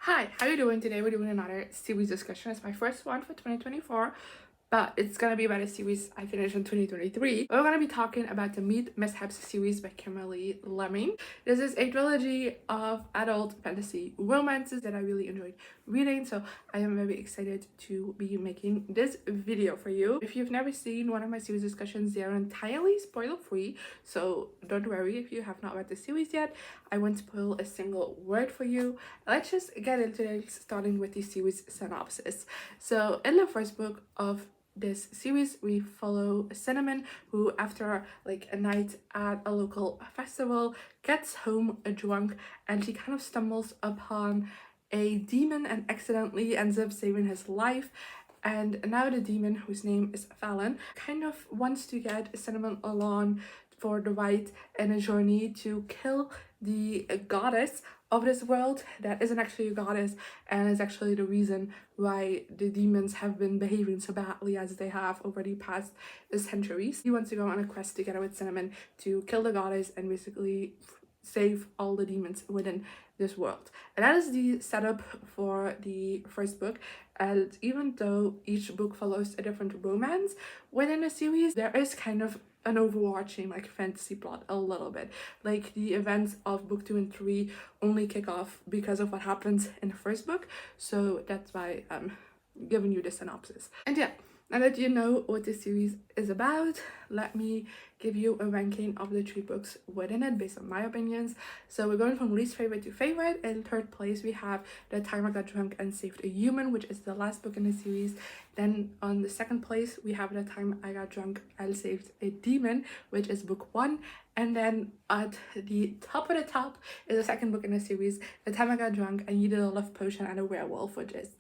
Hi, how you doing today? We're doing another series discussion. It's my first one for 2024, but it's gonna be about a series I finished in 2023. We're gonna be talking about the Mead, Mishaps series by Kimberly Lemming. This is a trilogy of adult fantasy romances that I really enjoyed reading, so I am very excited to be making this video for you. If you've never seen one of my series discussions, they are entirely spoiler free, so don't worry if you have not read the series yet. I won't spoil a single word for you. Let's just get into it, starting with the series synopsis. So in the first book of this series, we follow Cinnamon, who after like a night at a local festival gets home drunk, and she kind of stumbles upon a demon and accidentally ends up saving his life. And now the demon, whose name is Fallon, kind of wants to get Cinnamon along for the ride in a journey to kill the goddess of this world that isn't actually a goddess and is actually the reason why the demons have been behaving so badly as they have over the past centuries. He wants to go on a quest together with Cinnamon to kill the goddess and basically save all the demons within this world. And that is the setup for the first book. And even though each book follows a different romance within the series, there is kind of an overarching like fantasy plot a little bit. Like the events of book 2 and 3 only kick off because of what happens in the first book, so that's why I'm giving you the synopsis. And yeah, now that you know what this series is about, let me give you a ranking of the 3 books within it based on my opinions. So we're going from least favorite to favorite. In third place we have The Time I Got Drunk and Saved a Human, which is the last book in the series. Then on the second place we have The Time I Got Drunk and Saved a Demon, which is book 1. And then at the top of the top is the second book in the series, The Time I Got Drunk and Needed a Love Potion and a Werewolf, which is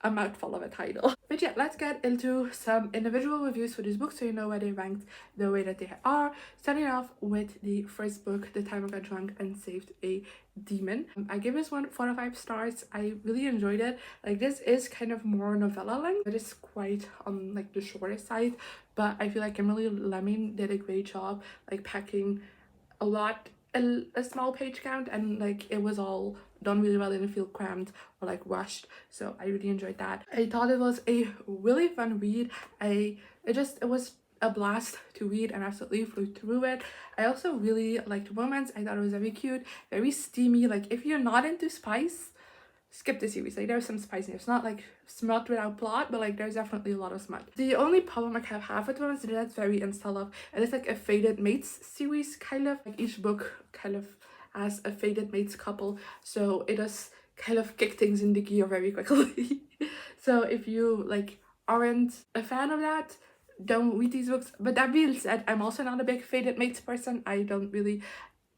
a mouthful of a title. But yeah, let's get into some individual reviews for this book so you know where they ranked the way that they are. Starting off with the first book, The Time I Got Drunk and Saved a Demon. I give this one 4 out of 5 stars. I really enjoyed it. Like, this is kind of more novella length. It is quite on like the shorter side, but I feel like Kimberly Lemming did a great job like packing a lot, a small page count, and like it was all done really well, didn't feel crammed or like rushed, so I really enjoyed that. I thought it was a really fun read. It was a blast to read and absolutely flew through it. I also really liked romance. I thought it was very cute, very steamy. Like, if you're not into spice, skip the series. Like, there's some spice in it. It's not like smut without plot, but like there's definitely a lot of smut. The only problem I kind of have with romance is that it's very insta love, and it's like a fated mates series kind of. Like, each book kind of has a fated mates couple, so it does kind of kick things into gear very quickly. So if you like aren't a fan of that, don't read these books. But that being said, I'm also not a big fated mates person. I don't really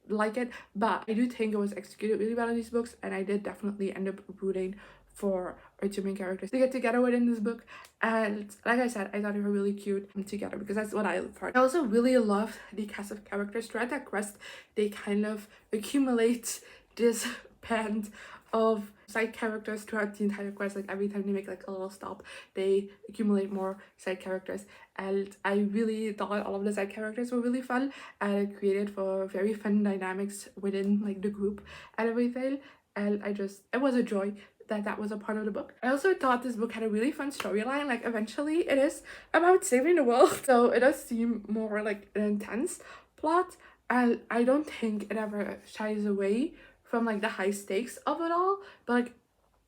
like it, but I do think it was executed really well in these books, and I did definitely end up rooting for our 2 main characters to get together within this book. And like I said, I thought they were really cute together because that's what I look for. I also really loved the cast of characters. Throughout that quest, they kind of accumulate this band of side characters throughout the entire quest. Like, every time they make like a little stop, they accumulate more side characters, and I really thought all of the side characters were really fun, and it created for very fun dynamics within like the group and everything. And it was a joy that was a part of the book. I also thought this book had a really fun storyline. Like, eventually it is about saving the world, so it does seem more like an intense plot, and I don't think it ever shies away from like the high stakes of it all. But like,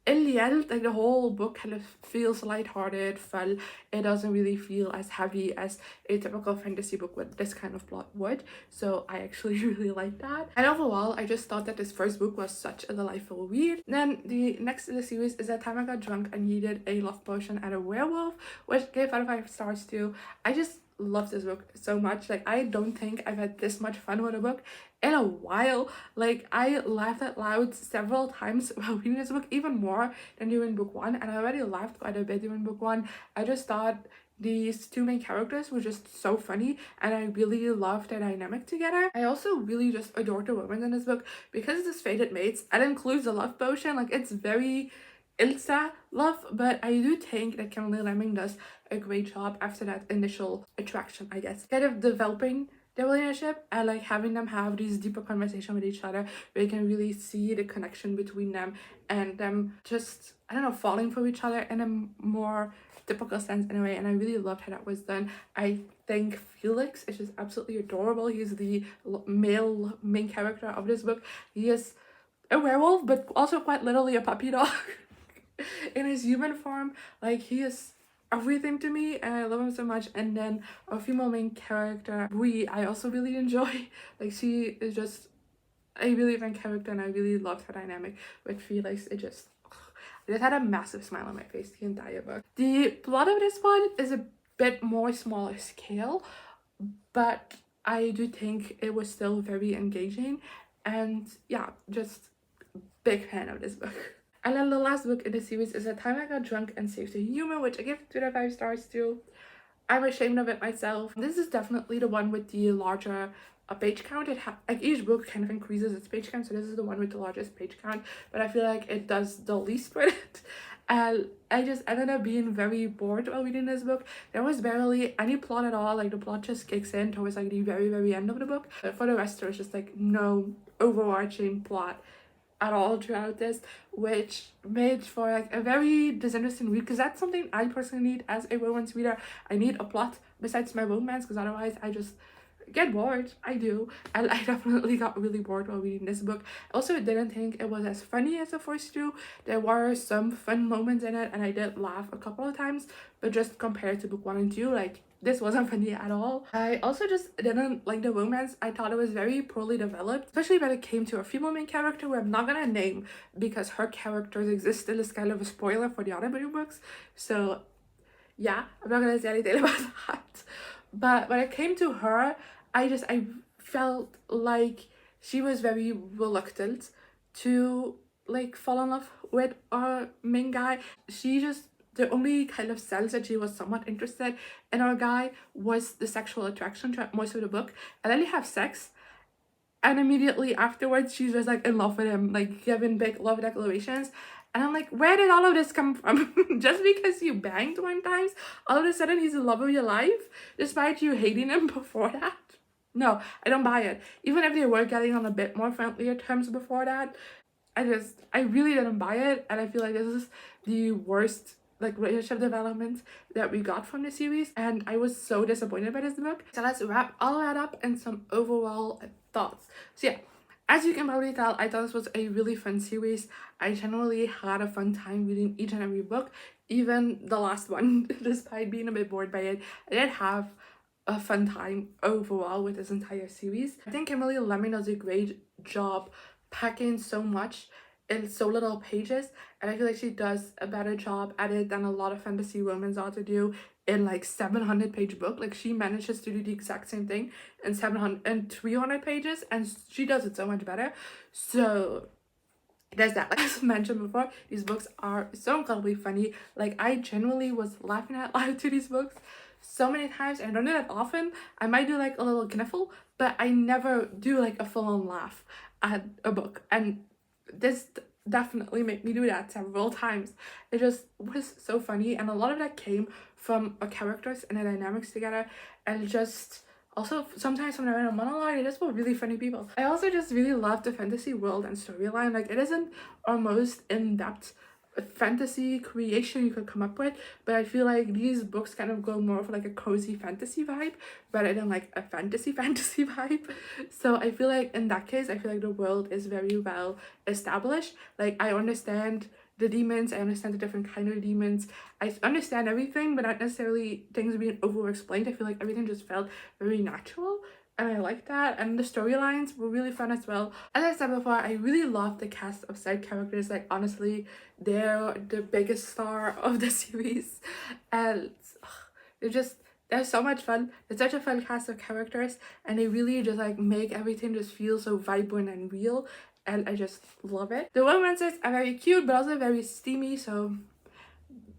in the end, like, the whole book kind of feels lighthearted, fun. It doesn't really feel as heavy as a typical fantasy book with this kind of plot would, so I actually really like that. And overall, I just thought that this first book was such a delightful read. Then the next in the series is That Time I Got Drunk and Needed a Love Potion and a Werewolf, which gave 5 out of 5 stars too. I just love this book so much. Like, I don't think I've had this much fun with a book in a while. Like, I laughed out loud several times while reading this book, even more than during book 1, and I already laughed quite a bit during book 1. I just thought these 2 main characters were just so funny, and I really loved their dynamic together. I also really just adored the romance in this book because it's fated mates and includes a love potion. Like, it's very insta love, but I do think that Kimberly Lemming does a great job after that initial attraction, I guess, kind of developing their relationship, and like having them have these deeper conversation with each other where you can really see the connection between them and them just, I don't know, falling for each other in a more typical sense anyway. And I really loved how that was done. I think Felix is just absolutely adorable. He's the male main character of this book. He is a werewolf, but also quite literally a puppy dog in his human form. Like, he is everything to me and I love him so much. And then our female main character, Brie, I also really enjoy. Like, she is just a really fun character and I really loved her dynamic with Felix. I just had a massive smile on my face the entire book. The plot of this one is a bit more smaller scale, but I do think it was still very engaging, and yeah, just big fan of this book. And then the last book in the series is A Time I Got Drunk and Saved a Human, which I give 2 out of 5 stars to. I'm ashamed of it myself. This is definitely the one with the larger page count. Like, each book kind of increases its page count, so this is the one with the largest page count, but I feel like it does the least with it. And I just ended up being very bored while reading this book. There was barely any plot at all. Like, the plot just kicks in towards like the very end of the book, but for the rest there was just like no overarching plot at all throughout this, which made for like a very disinteresting read, because that's something I personally need as a romance reader. I need a plot besides my romance, because otherwise I just get bored. I do, and I definitely got really bored while reading this book. I also didn't think it was as funny as the first two. There were some fun moments in it and I did laugh a couple of times, but just compared to book 1 and 2, like, this wasn't funny at all. I also just didn't like the romance. I thought it was very poorly developed, especially when it came to a female main character who I'm not gonna name because her characters exist in this kind of a spoiler for the other two books. So yeah, I'm not gonna say anything about that. But when it came to her, I felt like she was very reluctant to like fall in love with our main guy. She just, the only kind of sense that she was somewhat interested in our guy was the sexual attraction throughout most of the book, and then they have sex and immediately afterwards she's just like in love with him, like giving big love declarations. And I'm like, where did all of this come from? Just because you banged 1 time, all of a sudden he's the love of your life, despite you hating him before that? No, I don't buy it. Even if they were getting on a bit more friendlier terms before that, I really didn't buy it. And I feel like this is the worst like relationship development that we got from the series, and I was so disappointed by this book. So let's wrap all that up in some overall thoughts. So yeah, as you can probably tell, I thought this was a really fun series. I generally had a fun time reading each and every book, even the last one. Despite being a bit bored by it, I did have a fun time overall with this entire series. I think Kimberly Lemming does a great job packing so much in so little pages, and I feel like she does a better job at it than a lot of fantasy romance authors do in like 700-page book. Like, she manages to do the exact same thing in 700 and 300 pages, and she does it so much better. So there's that. Like, as mentioned before, these books are so incredibly funny. Like, I genuinely was laughing out loud to these books so many times, and I don't do that often. I might do like a little kniffle, but I never do like a full-on laugh at a book, and this definitely made me do that several times. It just was so funny, and a lot of that came from our characters and the dynamics together, and just also sometimes when they're in a monologue, they just were really funny people. I also just really love the fantasy world and storyline. Like, it isn't our most in-depth fantasy creation you could come up with, but I feel like these books kind of go more for like a cozy fantasy vibe rather than like a fantasy vibe. So I feel like in that case, I feel like the world is very well established. Like, I understand the demons, I understand the different kind of demons, I understand everything, but not necessarily things being over explained. I feel like everything just felt very natural, and I like that. And the storylines were really fun as well. As I said before, I really love the cast of side characters. Like, honestly, they're the biggest star of the series, and they're so much fun. It's such a fun cast of characters, and they really just like make everything just feel so vibrant and real, and I just love it. The romances are very cute but also very steamy, so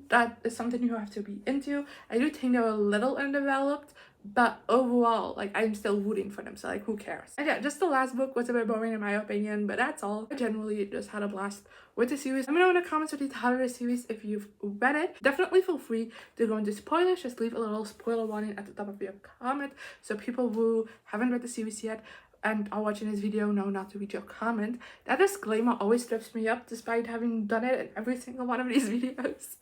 that is something you have to be into. I do think they were a little underdeveloped, but overall, like, I'm still rooting for them, so like, who cares? And yeah, just the last book was a bit boring in my opinion, but that's all. I generally just had a blast with the series. Let me know in the comments what you thought of the series if you've read it. Definitely feel free to go into spoilers. Just leave a little spoiler warning at the top of your comment so people who haven't read the series yet and are watching this video know not to read your comment. That disclaimer always trips me up despite having done it in every single one of these videos.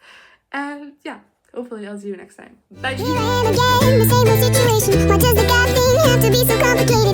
And yeah, hopefully I'll see you next time. Bye! Here I am again, the same old situation. Why does the God thing have to be so complicated?